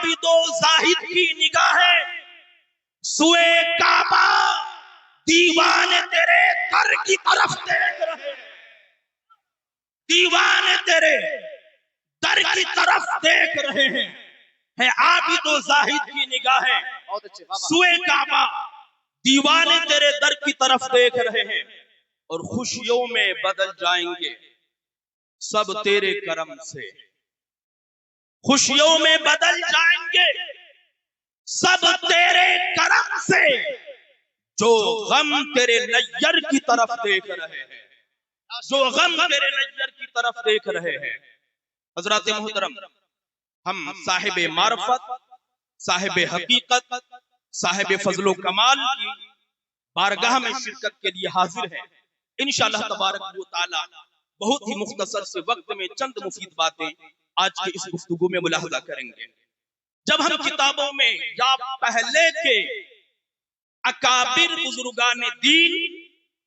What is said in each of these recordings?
عابد و زاہد کی نگاہیں سوئے کعبہ دیوانے تیرے در کی طرف دیکھ رہے ہیں، دیوانے تیرے در کی طرف دیکھ رہے ہیں، ہے عابد و زاہد کی نگاہیں سوئے کعبہ دیوانے تیرے در کی طرف دیکھ رہے ہیں، اور خوشیوں میں بدل جائیں گے سب تیرے کرم سے، خوشیوں میں بدل جائیں گے سب تیرے کرم سے، جو غم تیرے نیر کی طرف دیکھ رہے ہیں، جو غم تیرے نیر کی طرف دیکھ رہے ہیں۔ حضرات محترم، ہم صاحب معرفت، صاحب حقیقت، صاحب فضل و کمال کی بارگاہ میں شرکت کے لیے حاضر ہیں۔ انشاءاللہ تبارک و تعالی بہت ہی مختصر سے وقت میں چند مفید باتیں آج کے اس گفتگو میں ملاحظہ کریں گے۔ جب ہم کتابوں میں یا پہلے کے اکابر بزرگان دین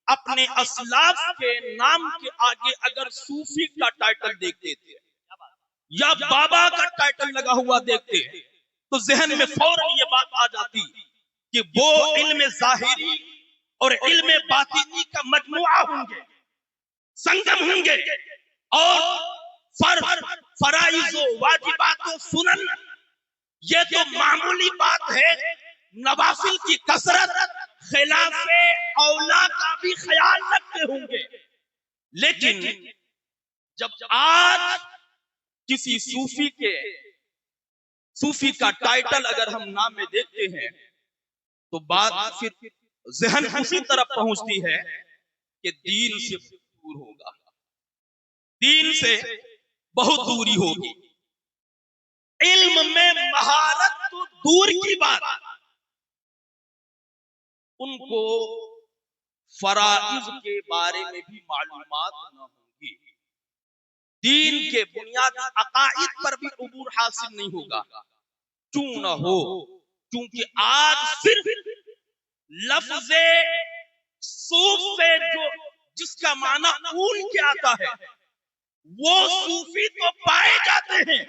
اپنے اسلاف کے نام کے آگے اگر صوفی کا ٹائٹل دیکھتے تھے یا بابا کا ٹائٹل لگا ہوا دیکھتے تو ذہن میں فوراً یہ بات آ جاتی کہ وہ علم ظاہری اور علم باطنی کا مجموعہ ہوں گے، سنگم ہوں گے، اور فرائض و واجبات و سنن یہ تو معمولی بات ہے، نوافل کی کثرت خلاف اولا کا بھی خیال رکھتے ہوں گے۔ لیکن جب آج کسی صوفی کا ٹائٹل اگر ہم نام میں دیکھتے ہیں تو بات پھر ذہن اسی طرف پہنچتی ہے کہ دین سے دور ہوگا، دین سے بہت دوری ہوگی، علم میں مہارت تو دور کی بات، ان کو فرائض کے بارے میں بھی معلومات نہ ہوں گی، دین کے بنیادی عقائد پر بھی عبور حاصل نہیں ہوگا۔ کیوں نہ ہو؟ کیونکہ آج صرف لفظ صوف سے جس کا معنی اون کے آتا ہے وہ صوفی تو پائے جاتے ہیں،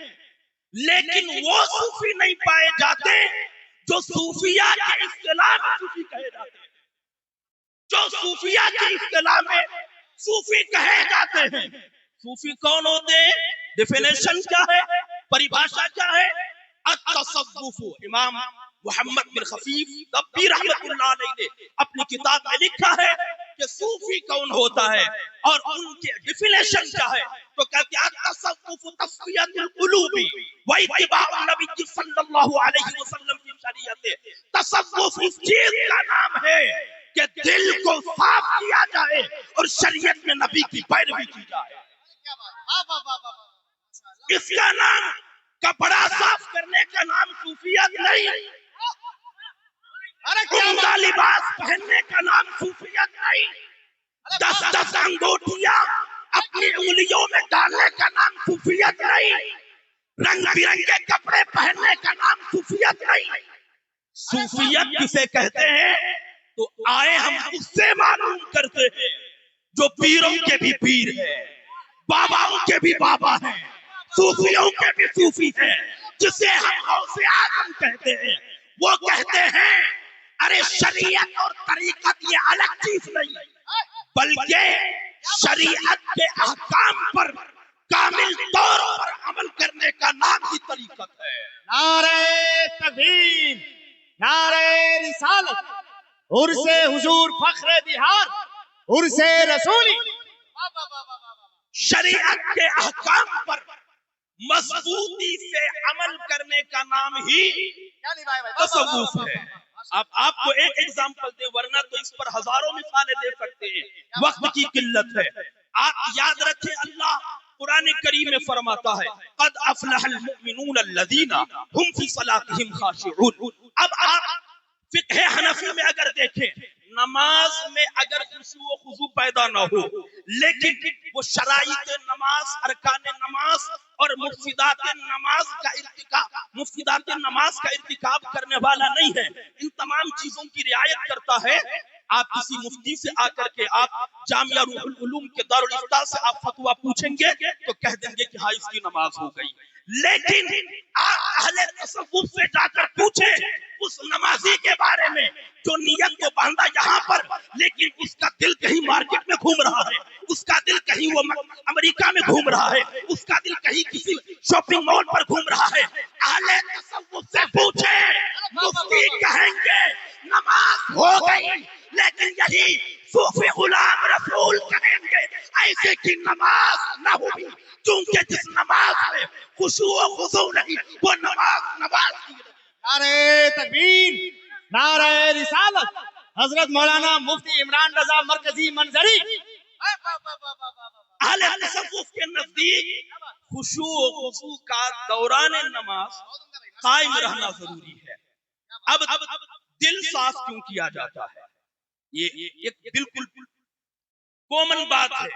لیکن وہ صوفی نہیں پائے جاتے جو صوفیہ کے اصطلاح میں صوفی کہے جاتے ہیں، جو صوفیہ کے اصطلاح میں صوفی کہے جاتے ہیں۔ صوفی کون ہوتے ہیں؟ ڈیفینیشن کیا ہے؟ پریبھاشا کیا ہے؟ التصوف۔ امام محمد بن خفیف دبی رحمت اللہ علیہ نے اپنی کتاب میں لکھا ہے کہ صوفی کون ہوتا ہے اور ان کے ڈیفینیشن کیا ہے، تو کہتے ہیں التصوف تصفیۃ القلوب و اتباع النبی صلی اللہ علیہ وسلم کی شریعت۔ تصوف اس چیز کا نام ہے کہ دل کو صاف کیا جائے اور شریعت میں نبی کی پیروی کی جائے۔ اس کا نام کپڑا صاف کرنے کا نام صوفیت نہیں، عمدہ لباس پہننے کا نام صوفیت نہیں، 10 انگوٹھیاں اپنی انگلیوں میں ڈالنے کا نام صوفیت نہیں، رنگ برنگے کپڑے پہننے کا نام صوفیت نہیں۔ صوفیت کسے کہتے ہیں؟ تو آئے ہم اس سے معلوم کرتے ہیں جو پیروں کے بھی پیر ہیں، باباؤں کے بھی بابا ہیں، صوفیوں کے بھی صوفی ہیں، جسے ہم غوث اعظم کہتے ہیں۔ وہ کہتے ہیں ارے شریعت اور طریقت یہ الگ چیز نہیں، بلکہ شریعت کے احکام پر کامل طور پر عمل کرنے کا نام ہی طریقت ہے۔ نعرہ تکبیر، نعرہ رسالت، عرس حضور فخر بہار، عرس رسولی۔ شریعت کے احکام پر مضبوطی سے عمل کرنے کا نام ہی تصوف ہے۔ اب آپ کو ایک ایگزامپل دے، ورنہ تو اس پر ہزاروں مثالیں دے سکتے ہیں، وقت کی قلت ہے۔ آپ یاد رکھیں اللہ قرآن کریم میں فرماتا ہے قد افلح المؤمنون الذین هم فی صلاتهم خاشعون۔ اب آپ فقہ حنفی میں اگر دیکھیں، نماز میں اگر خشوع و خضوع پیدا نہ ہو لیکن وہ شرائط نماز، ارکان نماز اور مفسدات نماز کا ارتکاب کرنے والا نہیں ہے، ان تمام چیزوں کی رعایت کرتا ہے، آپ کسی مفتی سے آ کر کے آپ جامعہ روح العلوم کے دارالفتہ سے آپ فتویٰ پوچھیں گے تو کہہ دیں گے کہ ہاں اس کی نماز ہو گئی۔ لیکن آپ اہل تصوف سے جا کر پوچھیں اس نمازی کے بارے میں جو نیت کو باندھا یہاں پر لیکن اس کا دل کہیں مارکیٹ میں گھوم رہا ہے، اس کا دل کہیں وہ امریکہ میں گھوم رہا ہے، اس کا دل کہیں کسی شاپنگ مال پر گھوم رہا ہے، اہل تصوف سے پوچھیں مفتی کہیں گے نماز ہو گئی، لیکن یہی صوفی غلام رسول کہیں گے ایسے کی نماز نہ ہوئی، کیونکہ جس نماز میں خشوع و خضوع نہیں وہ نماز کی نہیں۔ نعرہ تکبیر، نعرہ رسالت، حضرت مولانا مفتی عمران رضا مرکزی منظری۔ اہل تصوف کے نزدیک خشوع و خضوع کا دوران نماز قائم رہنا ضروری ہے۔ اب دل صاف کیوں کیا جاتا ہے؟ یہ ایک بالکل کومن بات ہے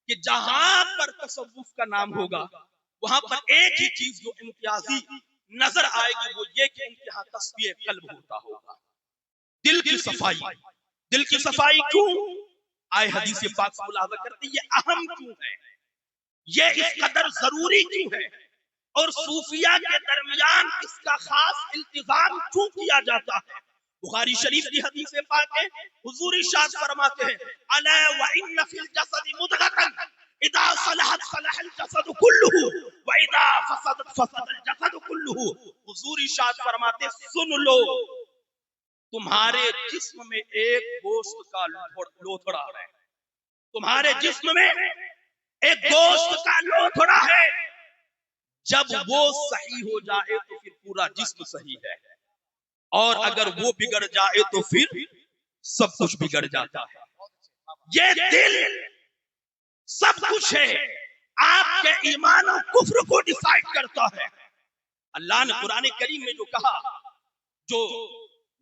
کہ جہاں پر تصوف کا نام ہوگا وہاں پر ایک ہی چیز جو امتیازی نظر آئے گی وہ یہ کہ ان کے ہاں تصفیہ قلب ہوتا ہوگا، دل کی صفائی۔ دل کی صفائی کیوں؟ آئے حدیث پاک ملاحظہ کرتے یہ اہم کیوں ہے، یہ اس قدر ضروری کیوں ہے، اور صوفیہ کے درمیان اس کا خاص التزام کیوں کیا جاتا ہے؟ بخاری شریف کی حدیث پاک ہے، حضور ارشاد فرماتے ہیں الا وان فی الجسد مضغۃ اذا صلحت صلح الجسد كله واذا فسدت فسد الجسد كله۔ حضور ارشاد فرماتے سن لو تمہارے جسم میں ایک گوشت کا لوتھڑا ہے، تمہارے جسم میں ایک گوشت کا لوتھڑا ہے، جب وہ صحیح ہو جائے تو پھر پورا جسم صحیح ہے، اور اگر وہ بگڑ جائے تو پھر سب کچھ بگڑ جاتا ہے۔ یہ دل سب کچھ ہے، آپ کے ایمان و کفر کو ڈیسائیڈ کرتا ہے۔ اللہ نے قرآن کریم میں جو کہا، جو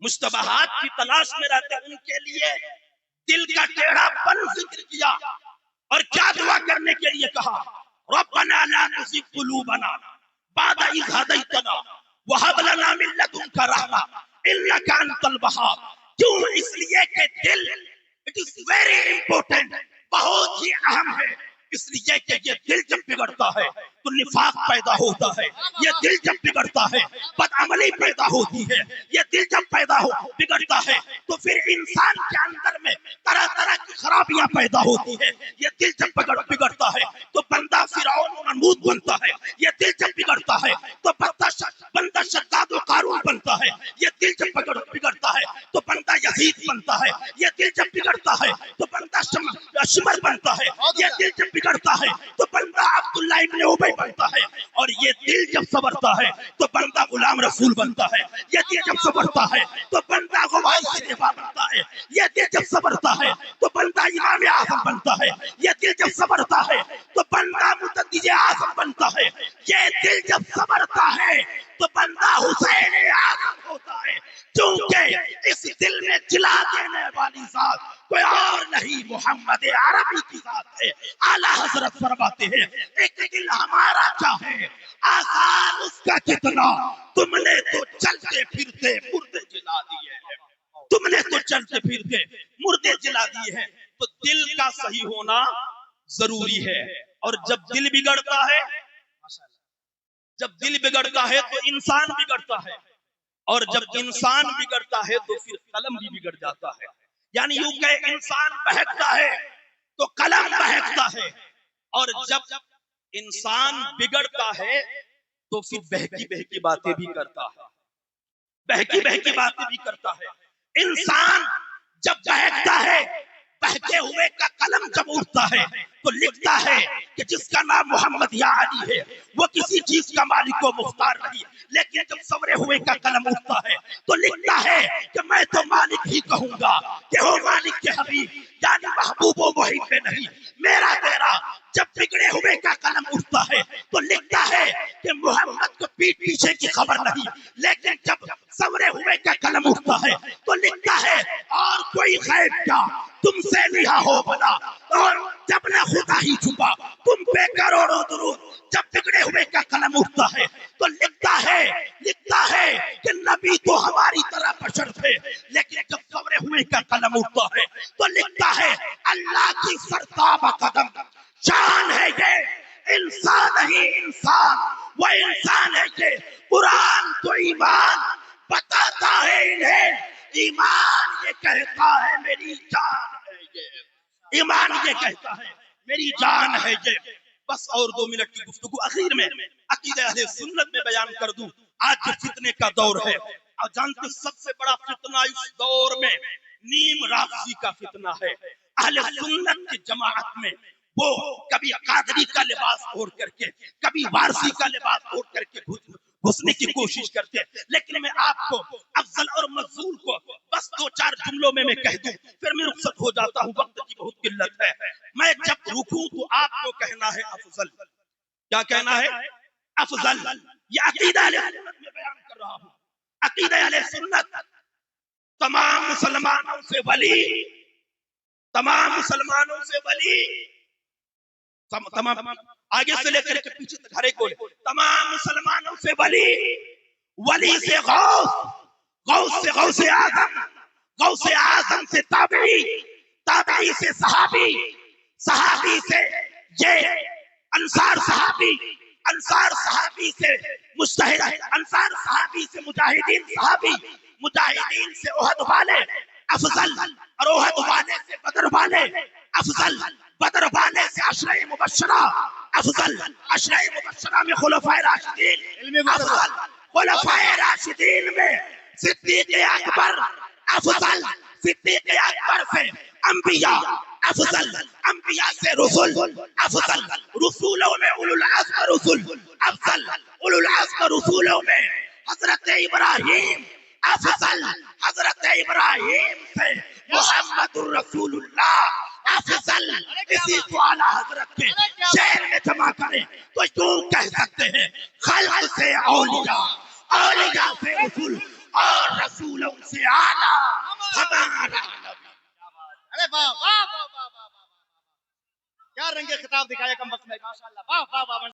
مشتبہات کی تلاش میں رہتے ہیں ان کے لیے دل کا ٹیڑھا پن ذکر کیا، اور کیا دعا کرنے کے لیے کہا ربنا لا تزغ قلوبنا بعد إذ هديتنا وهب لنا من لدنك رحمة إنك أنت الوهاب۔ کیوں؟ اس لیے کہ دل اٹ از ویری امپورٹنٹ، بہت ہی اہم ہے، اس لیے کہ یہ دل جب بگڑتا ہے تو نفاق پیدا ہوتا ہے، یہ دل جب بگڑتا ہے بدعملی پیدا ہوتی ہے، یہ دل جب بگڑتا ہے تو پھر انسان کے اندر میں طرح طرح کی خرابیاں پیدا ہوتی ہے، یہ دل جب بگڑتا ہے تو بندہ فرعون و نمرود بنتا ہے، یہ دل جب بگڑتا ہے تو بندہ شداد و قارون بنتا ہے، یہ دل جب بگڑتا ہے تو بندہ یزید بنتا ہے، یہ دل جب بگڑتا ہے تو بندہ شمر بنتا ہے، یہ دل جب بگڑتا ہے تو بندہ عبداللہ ابن ابی بنتا ہے، اور یہ دل جب صبرتا ہے تو بندہ غلام رسول بنتا ہے، یہ دل جب صبرتا ہے تو بندہ غوث خلیفہ بنتا ہے، یہ دل جب صبرتا ہے تو بندہ امام اعظم بنتا ہے، یہ دل جب صبرتا ہے تو بندہ مجدد اعظم بنتا ہے، یہ دل جب صبرتا ہے تو بندہ حسین اعظم ہوتا ہے، کیونکہ اس دل میں جلا دینے والی ذات کوئی اور نہیں محمد عربی کی ذات ہے۔ اعلیٰ حضرت فرماتے ہیں ایک دل ہمارا کیا ہے آسان اس کا کتنا، تم نے تو چلتے پھرتے مردے جلا دیے ہیں، تم نے تو چلتے پھرتے مردے جلا دیے ہیں۔ تو دل کا صحیح ہونا ضروری ہے، اور جب دل بگڑتا ہے تو انسان بگڑتا ہے، اور جب انسان بگڑتا ہے تو پھر قلم بھی بگڑ جاتا ہے، یعنی یوں کہ انسان بہکتا ہے تو قلم بہکتا ہے، اور جب انسان بگڑتا ہے تو پھر بہکی بہکی باتیں بھی کرتا ہے، بہکی بہکی باتیں بھی کرتا ہے۔ انسان جب بہکتا ہے، بہکے ہوئے کا قلم جب اٹھتا ہے تو لکھتا ہے کہ جس کا نام محمد یا علی ہے وہ کسی چیز کا مالک و مختار نہیں، لیکن جب سورے ہوئے کا قلم اٹھتا ہے تو لکھتا ہے کہ میں تو مالک ہی کہوں گا کہ ہو مالک کے حبیب، یعنی محبوب و محب پہ نہیں میرا تیرا۔ جب بگڑے ہوئے کا قلم اٹھتا ہے تو لکھتا ہے کہ محمد کو پیٹ پیچھے کی خبر نہیں، لیکن جب سورے ہوئے کا قلم اٹھتا ہے تو لکھتا ہے اور کوئی غیب کیا تم سے لیا ہو بنا، اور جب نہ خدا ہی چھپا تم پہ کروڑوں درود۔ جب بگڑے ہوئے کا قلم اٹھتا ہے تو لکھتا ہے کہ نبی تو ہماری طرح بشر تھے، لیکن جب سورے ہوئے کا قلم اٹھتا ہے تو لکھتا ہے اللہ کی سرتابہ قدم شان ہے یہ انسان ہی انسان وَإِن ہے یہ قرآن تو ایمان بتاتا ہے انہیں، ایمان یہ کہتا ہے میری جان ہے یہ، ایمان یہ کہتا ہے میری جان ہے یہ۔ بس اور 2 منٹ کی گفتگو اخیر میں عقیدہ اہل سنت میں بیان کر دوں۔ آج جو فتنے کا دور ہے، اور جانتے سب سے بڑا فتنہ اس دور میں نیم رافضی کا فتنہ ہے۔ اہل سنت کی جماعت میں وہ کبھی قادری کا لباس اوڑھ کر کے، کبھی وارسی کا لباس اوڑھ کر کے گھسنے کی کوشش کرتے ہیں، لیکن میں آپ کو افضل اور مفضول کو بس 2-4 جملوں میں کہہ دوں، پھر میں رخصت ہو جاتا ہوں، وقت کی بہت قلت ہے۔ میں جب رکوں تو آپ کو کہنا ہے افضل، کیا کہنا ہے؟ افضل۔ یہ عقیدہ اہل سنت میں بیان کر رہا ہوں۔ عقیدہ اہل سنت تمام مسلمانوں سے ولی، تمام مسلمانوں سے ولی، تمام آگے سے لے کر کے پیچھے تک ہر ایک بولے، تمام مسلمانوں سے ولی، ولی سے غوث، غوث سے غوث اعظم، غوث اعظم سے تابعی، تابعی سے صحابی، صحابی سے یہ انصار صحابی، انصار صحابی سے مجتہد، انصار صحابی سے مجاہدین صحابی، مجاہدین سے احد والے افضل، اور احد والے سے بدر والے افضل، بدر والے سے عشرہ مبشرہ افضل، عشرہ مبشرہ میں خلفائے راشدین افضل، خلفائے راشدین میں صدیق اکبر افضل، صدیق اکبر سے انبیاء افضل، انبیاء سے رسول افضل، رسولوں میں اولو العزم رسول افضل، اولو العزم رسولوں میں حضرت ابراہیم افضل، حضرت ابراہیم سے محمد الرسول اللہ افضل۔ اسی کو اعلیٰ حضرت کے شعر میں جمع کریں تو یوں کہہ سکتے ہیں، خلق سے اولیاء، اولیاء سے رسول، اور رسولوں سے اعلیٰ ہمارا نبی۔ ارے واہ واہ واہ واہ واہ واہ، کیا رنگ خطاب دکھایا کم وقت میں، ماشاءاللہ، واہ واہ واہ۔